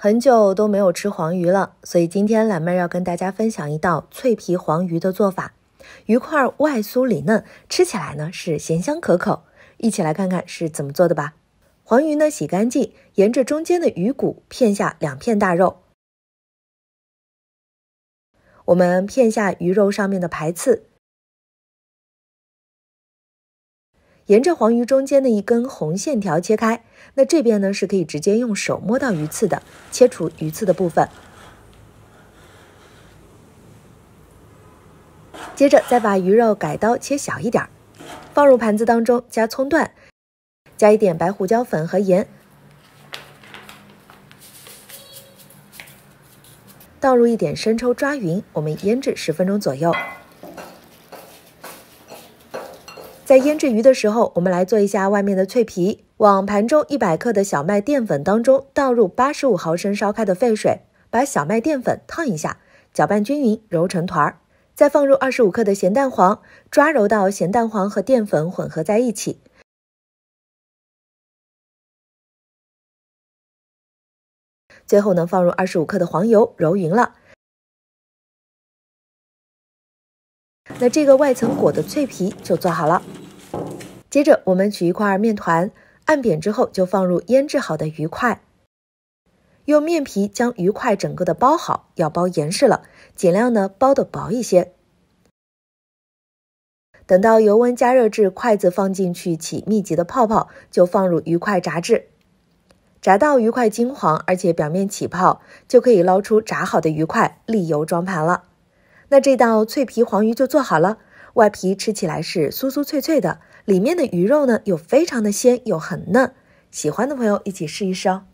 很久都没有吃黄鱼了，所以今天懒妹要跟大家分享一道脆皮黄鱼的做法。鱼块外酥里嫩，吃起来呢是咸香可口。一起来看看是怎么做的吧。黄鱼呢洗干净，沿着中间的鱼骨片下2片大肉。我们片下鱼肉上面的排刺，沿着黄鱼中间的一根红线条切开，那这边呢是可以直接用手摸到鱼刺的，切除鱼刺的部分。接着再把鱼肉改刀切小一点，放入盘子当中，加葱段，加一点白胡椒粉和盐，倒入一点生抽抓匀，我们腌制10分钟左右。在腌制鱼的时候，我们来做一下外面的脆皮。往盘中100克的小麦淀粉当中倒入85毫升烧开的沸水，把小麦淀粉烫一下，搅拌均匀，揉成团儿。再放入25克的咸蛋黄，抓揉到咸蛋黄和淀粉混合在一起。最后呢，放入25克的黄油，揉匀了。那这个外层裹的脆皮就做好了。接着我们取一块面团，按扁之后就放入腌制好的鱼块，用面皮将鱼块整个的包好，要包严实了，尽量呢包得薄一些。等到油温加热至筷子放进去起密集的泡泡，就放入鱼块炸制。炸到鱼块金黄，而且表面起泡，就可以捞出炸好的鱼块，沥油装盘了。那这道脆皮黄鱼就做好了，外皮吃起来是酥酥脆脆的，里面的鱼肉呢又非常的鲜又很嫩，喜欢的朋友一起试一试哦。